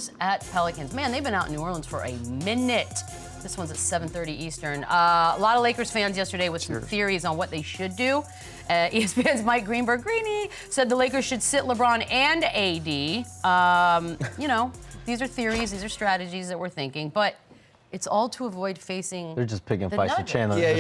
Lakers at Pelicans. Man, they've been out in New Orleans for a minute. This one's at 7:30 Eastern. A lot of Lakers fans yesterday with some theories on what they should do. ESPN's Mike Greenberg, Greeny, said the Lakers should sit LeBron and AD. You know, these are theories, these are strategies that we're thinking, but it's all to avoid facing. They're just picking the fights with Nuggets. Chandler. Yeah, at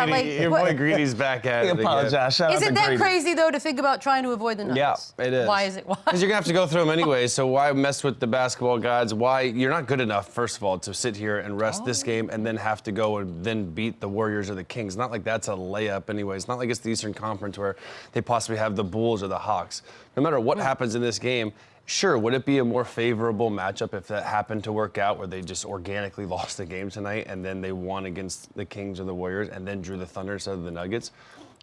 this your point. boy Greeny's back at it. Apologize. Shout out Is to it that Greeny. crazy, though, to think about trying to avoid the Nuggets? Yeah, it is. Why is it? Why? Because you're going to have to go through them anyway, so why mess with the basketball gods? Why? You're not good enough, first of all, to sit here and rest this game and then have to go and then beat the Warriors or the Kings. Not like that's a layup anyway. It's not like it's the Eastern Conference where they possibly have the Bulls or the Hawks. No matter what happens in this game, sure, would it be a more favorable matchup if that happened to work out where they just organically lost the game tonight and then they won against the Kings or the Warriors and then drew the Thunder instead of the Nuggets?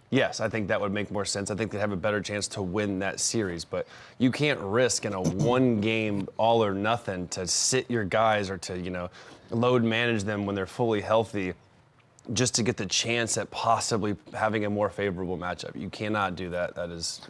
Yes, I think that would make more sense. I think they'd have a better chance to win that series, but you can't risk in a one-game all or nothing to sit your guys or to, you know, load manage them when they're fully healthy just to get the chance at possibly having a more favorable matchup. You cannot do that. That is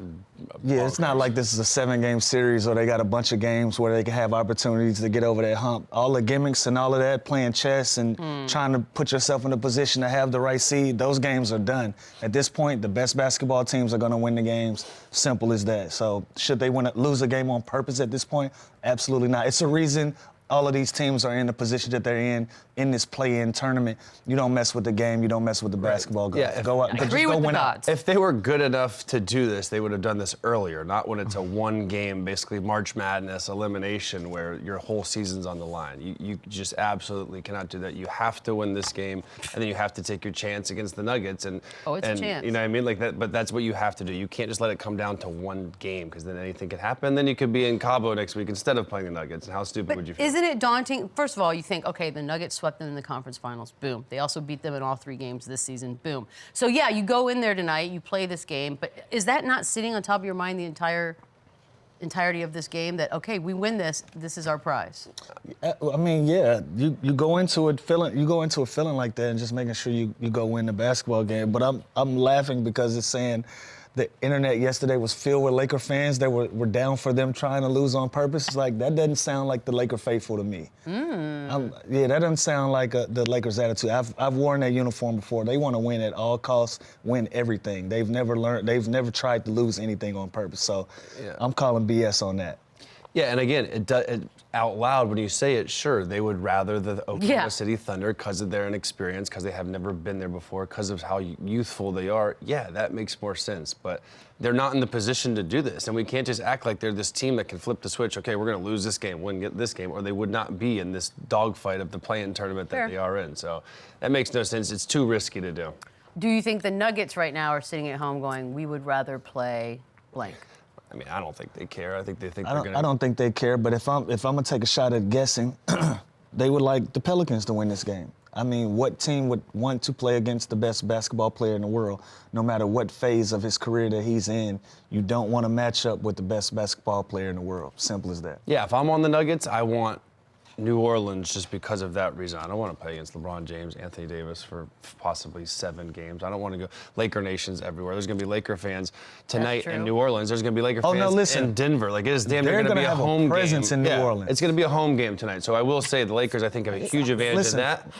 Yeah, it's not like this is a 7-game series or they got a bunch of games where they can have opportunities to get over that hump. All the gimmicks and all of that, playing chess and trying to put yourself in a position to have the right seed, those games are done. At this point, the best basketball teams are going to win the games. Simple as that. So should they lose a game on purpose at this point? Absolutely not. It's a reason all of these teams are in the position that they're in this play-in tournament. You don't mess with the game. You don't mess with the basketball goals. Yeah, go out, I agree with the gods. If they were good enough to do this, they would have done this earlier, not when it's a one-game, basically March Madness elimination where your whole season's on the line. You just absolutely cannot do that. You have to win this game, and then you have to take your chance against the Nuggets. And it's a chance. You know what I mean? Like that, but that's what you have to do. You can't just let it come down to one game because then anything could happen. Then you could be in Cabo next week instead of playing the Nuggets. And how stupid would you feel? Isn't it daunting? First of all, you think, okay, the Nuggets swept them in the conference finals. Boom. They also beat them in all 3 games this season. Boom. So, yeah, you go in there tonight, you play this game, but is that not sitting on top of your mind the entirety of this game that, okay, we win this is our prize? I mean, yeah, you go into it feeling like that and just making sure you go win the basketball game. But I'm laughing because it's saying the internet yesterday was filled with Laker fans that were down for them trying to lose on purpose. It's like, that doesn't sound like the Laker faithful to me. Yeah, that doesn't sound like the Lakers attitude. I've worn that uniform before. They want to win at all costs, win everything. They've never tried to lose anything on purpose. So I'm calling BS on that. Yeah, and again, it out loud when you say it, sure, they would rather the Oklahoma City Thunder because of their inexperience, because they have never been there before, because of how youthful they are. Yeah, that makes more sense, but they're not in the position to do this, and we can't just act like they're this team that can flip the switch. Okay, we're going to lose this game, win this game, or they would not be in this dogfight of the play-in tournament that they are in. So that makes no sense. It's too risky to do. Do you think the Nuggets right now are sitting at home going, we would rather play blank? I mean, I don't think they care. I think they think they're going to. I don't think they care, but if I'm gonna take a shot at guessing, they would like the Pelicans to win this game. I mean, what team would want to play against the best basketball player in the world, no matter what phase of his career that he's in? You don't want to match up with the best basketball player in the world. Simple as that. Yeah, if I'm on the Nuggets, I want New Orleans just because of that reason. I don't want to play against LeBron James, Anthony Davis for possibly 7 games. I don't want to go. Laker Nation's everywhere. There's going to be Laker fans tonight in New Orleans. There's going to be Laker fans in Denver. Like, it is damn near going to be a home presence game. in New Orleans. It's going to be a home game tonight. So I will say the Lakers, I think, have a huge advantage in that.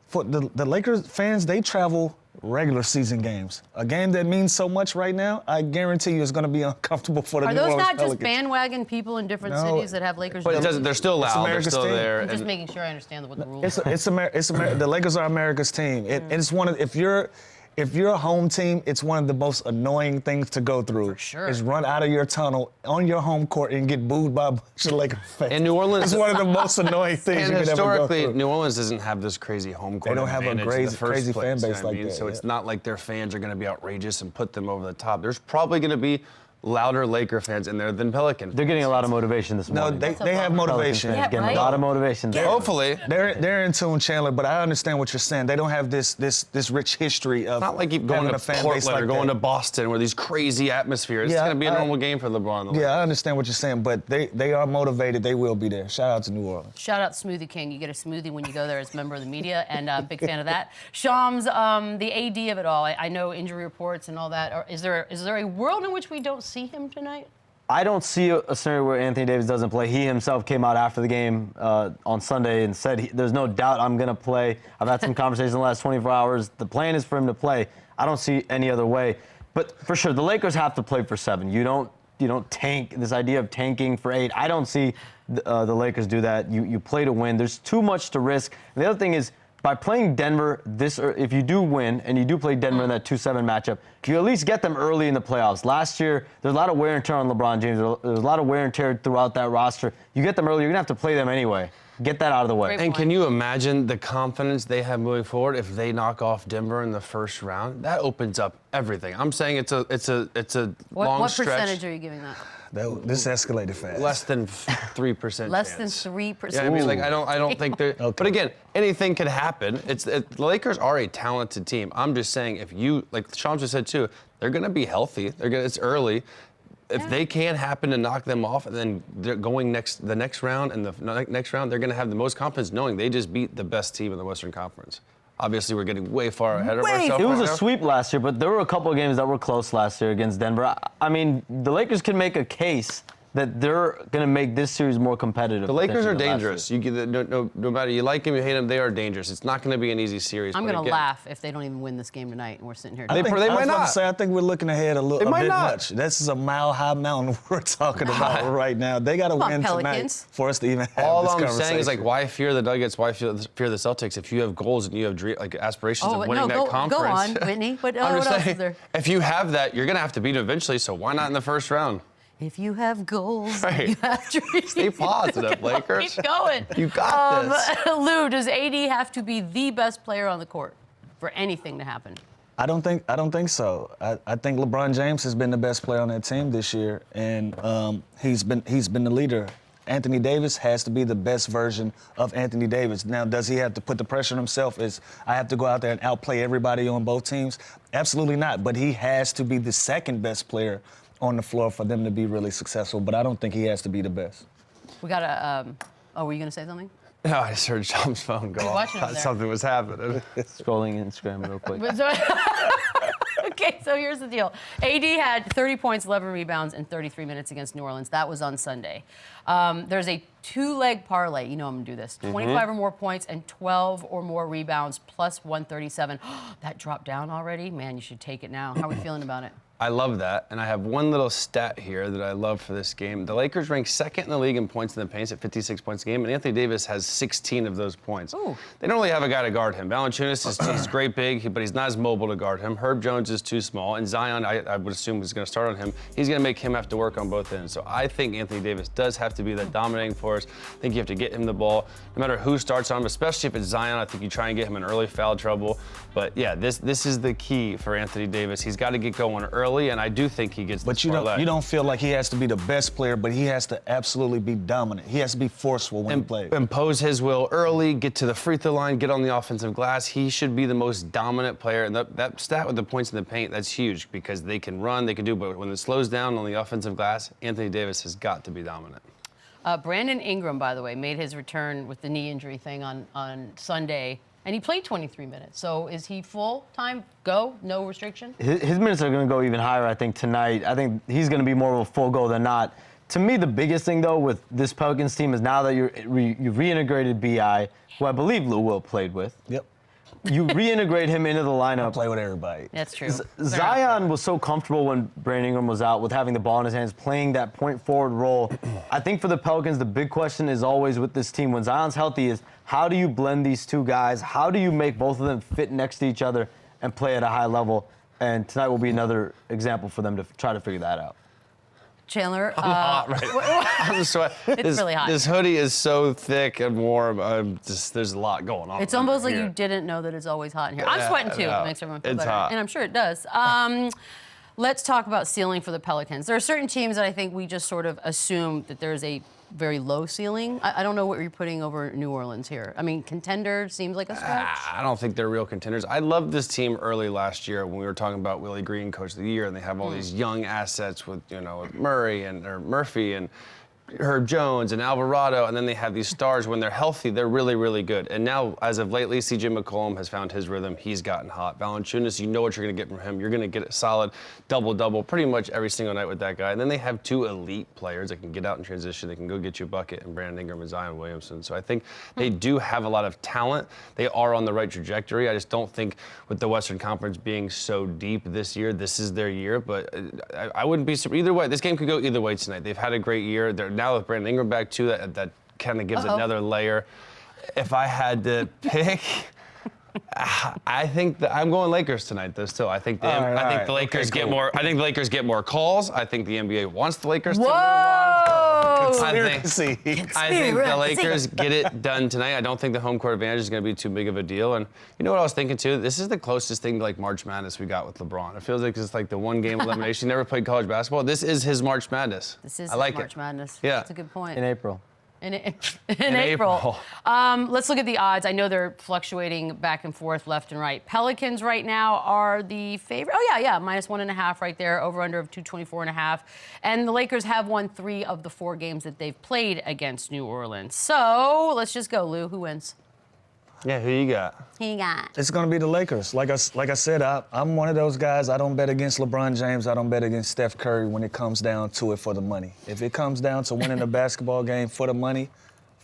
For the Lakers fans, they travel regular season games. A game that means so much right now, I guarantee you it's going to be uncomfortable for the New Orleans Pelicans. Are those not just bandwagon people in different cities that have Lakers? But it doesn't, they're still loud. They're still there. I'm just making sure I understand what the rules are. The Lakers are America's team. It's one of, if you're a home team, it's one of the most annoying things to go through. For sure. Is run out of your tunnel on your home court and get booed by a bunch of Laker fans. And New Orleans is one of the most annoying things you can ever go historically, through. New Orleans doesn't have this crazy home court. They don't have a crazy fan base like that. So it's not like their fans are going to be outrageous and put them over the top. There's probably going to be louder Laker fans in there than Pelican fans. They're getting a lot of motivation this morning. No, they have motivation. Yeah, Getting right? a lot of motivation. Hopefully. They're in tune, Chandler, but I understand what you're saying. They don't have this rich history of It's not like you going to a fan Portland base like or going that. to Boston where these crazy atmospheres. It's going to be a normal game for LeBron. Yeah, I understand what you're saying, but they are motivated. They will be there. Shout out to New Orleans. Shout out Smoothie King. You get a smoothie when you go there as a member of the media, and I'm a big fan of that. Shams, the AD of it all. I know injury reports and all that. Is there a world in which we don't see him tonight? I don't see a scenario where Anthony Davis doesn't play. He himself came out after the game on Sunday and said, there's no doubt I'm going to play. I've had some conversations in the last 24 hours. The plan is for him to play. I don't see any other way. But for sure, the Lakers have to play for 7. You don't tank. This idea of tanking for 8, I don't see the Lakers do that. You play to win. There's too much to risk. And the other thing is, by playing Denver if you do win and you do play Denver in that 2-7 matchup, you at least get them early in the playoffs. Last year, there's a lot of wear and tear on LeBron James. There's a lot of wear and tear throughout that roster. You get them early, you're going to have to play them anyway. Get that out of the way. And can you imagine the confidence they have moving forward if they knock off Denver in the first round? That opens up everything. I'm saying it's a long stretch. What percentage are you giving that? This escalated fast. Less than 3%. Less than 3%. Yeah, I mean, I don't think they're. Okay. But again, anything could happen. The Lakers are a talented team. I'm just saying, if you, like Sean just said too, they're going to be healthy. It's early. If they can happen to knock them off, and then they're going the next round, and the next round, they're going to have the most confidence knowing they just beat the best team in the Western Conference. Obviously, we're getting way far ahead of ourselves. It was a sweep last year, but there were a couple of games that were close last year against Denver. I mean, the Lakers can make a case that they're going to make this series more competitive. The Lakers are dangerous. No matter you like them, you hate them, they are dangerous. It's not going to be an easy series. I'm going to laugh if they don't even win this game tonight and we're sitting here. They might not. I think we're looking ahead a bit much. This is a mile-high mountain we're talking about right now. They got to win Pelicans. tonight for us to even have All this I'm conversation. saying is, like, why fear the Nuggets? Why fear the Celtics? If you have goals and you have aspirations of winning that conference. Go on, Whitney. What I'm else just is there? saying, if you have that, you're going to have to beat them eventually, so why not in the first round? If you have goals, Right. you have dreams. Stay positive, Lakers. Keep going. You got this. Lou, does AD have to be the best player on the court for anything to happen? I don't think so. I think LeBron James has been the best player on that team this year, and he's been the leader. Anthony Davis has to be the best version of Anthony Davis. Now, does he have to put the pressure on himself? I have to go out there and outplay everybody on both teams? Absolutely not. But he has to be the second best player on the floor for them to be really successful. But I don't think he has to be the best. We got a. Were you going to say something? No, I just heard Tom's phone go off. watching over Thought there? something was happening. Scrolling Instagram real quick. Okay, so here's the deal. AD had 30 points, 11 rebounds in 33 minutes against New Orleans. That was on Sunday. There's a 2-leg parlay. You know I'm going to do this. 25 or more points and 12 or more rebounds plus 137. That dropped down already? Man, you should take it now. How are we feeling about it? I love that, and I have one little stat here that I love for this game. The Lakers rank second in the league in points in the paint at 56 points a game, and Anthony Davis has 16 of those points. Ooh. They don't really have a guy to guard him. Valanciunas he's great big, but he's not as mobile to guard him. Herb Jones is too small, and Zion, I would assume, is going to start on him. He's going to make him have to work on both ends. So I think Anthony Davis does have to be that dominating force. I think you have to get him the ball, no matter who starts on him, especially if it's Zion. I think you try and get him in early foul trouble. But yeah, this is the key for Anthony Davis. He's got to get going early, and I do think he gets. But you don't feel like he has to be the best player, but he has to absolutely be dominant. He has to be forceful when he plays. Impose his will early, get to the free throw line, get on the offensive glass. He should be the most dominant player. And that stat with the points in the paint, that's huge because they can run, they can do, but when it slows down on the offensive glass, Anthony Davis has got to be dominant. Brandon Ingram, by the way, made his return with the knee injury thing on Sunday. And he played 23 minutes. So is he full-time go, no restriction? His minutes are going to go even higher, I think, tonight. I think he's going to be more of a full go than not. To me, the biggest thing, though, with this Pelicans team is now that you've reintegrated B.I., who I believe Lou Will played with. Yep. You reintegrate him into the lineup. Play with everybody. That's true. Zion was so comfortable when Brandon Ingram was out with having the ball in his hands, playing that point forward role. I think for the Pelicans, the big question is always with this team when Zion's healthy is how do you blend these two guys? How do you make both of them fit next to each other and play at a high level? And tonight will be another example for them to try to figure that out. Chandler, I'm hot, right? I'm sweating. It's really hot. This hoodie is so thick and warm. There's a lot going on. It's almost like here. you didn't know that it's always hot in here. I'm sweating too. no, It makes everyone feel it's better. hot. And I'm sure it does. Let's talk about ceiling for the Pelicans. There are certain teams that I think we just sort of assume that there's a very low ceiling. I don't know what you're putting over New Orleans here. I mean, contender seems like a stretch. I don't think they're real contenders. I loved this team early last year when we were talking about Willie Green, Coach of the Year, and they have all these young assets with, with Murphy and Herb Jones and Alvarado, and then they have these stars. When they're healthy, they're really, really good. And now, as of lately, C.J. McCollum has found his rhythm. He's gotten hot. Valanciunas, you know what you're going to get from him. You're going to get a solid double-double pretty much every single night with that guy. And then they have two elite players that can get out in transition. They can go get you a bucket, and Brandon Ingram and Zion Williamson. So I think they do have a lot of talent. They are on the right trajectory. I just don't think with the Western Conference being so deep this year, this is their year. But I wouldn't be surprised. Either way, this game could go either way tonight. They've had a great year. They're now with Brandon Ingram back too. That kind of gives another layer. If I had to pick, I think I'm going Lakers tonight. Though still, I think the Lakers get more. I think the Lakers get more calls. I think the NBA wants the Lakers to move on. Conspiracy. I think the Lakers get it done tonight. I don't think the home court advantage is going to be too big of a deal. And you know what I was thinking too? This is the closest thing to like March Madness we got with LeBron. It feels like it's like the one game elimination. He never played college basketball. This is his March Madness. This is March Madness. Yeah. That's a good point. In April. In April. Let's look at the odds. I know they're fluctuating back and forth, left and right. Pelicans right now are the favorite. Oh, yeah, -1.5 right there, over-under of 224.5. And the Lakers have won 3 of the 4 games that they've played against New Orleans. So let's just go, Lou. Who wins? Yeah, who you got? Who you got? It's going to be the Lakers. Like I said, I'm one of those guys. I don't bet against LeBron James. I don't bet against Steph Curry when it comes down to it for the money. If it comes down to winning a basketball game for the money,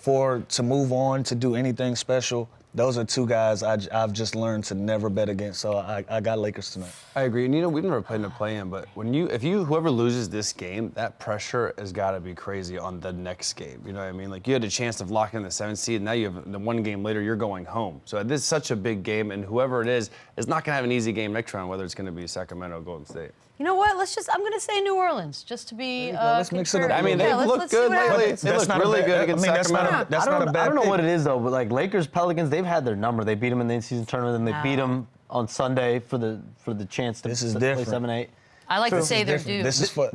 to move on, to do anything special, those are 2 guys I've just learned to never bet against. So I got Lakers tonight. I agree. And you know, we've never played in a play-in, but whoever loses this game, that pressure has got to be crazy on the next game. You know what I mean? Like you had a chance of locking the 7th seed, and now you have the 1 game later, you're going home. So this is such a big game, and whoever it is not going to have an easy game next round, whether it's going to be Sacramento or Golden State. You know what? I'm going to say New Orleans, just to be Let's mix it up. I mean, they've looked good lately. They look really good against Sacramento. That's not a bad I don't know pick. what it is, though, but like Lakers, Pelicans, they've had their number. They beat them in the in-season tournament, and they beat them on Sunday for the chance to play 7-8. I like to say they're due. This is for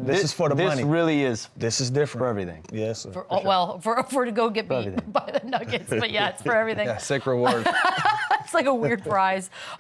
the money. This really is This is different. for everything. Yes, sir. For to go get beat everything. by the Nuggets, but yeah, it's for everything. Yeah, sick reward. It's like a weird prize.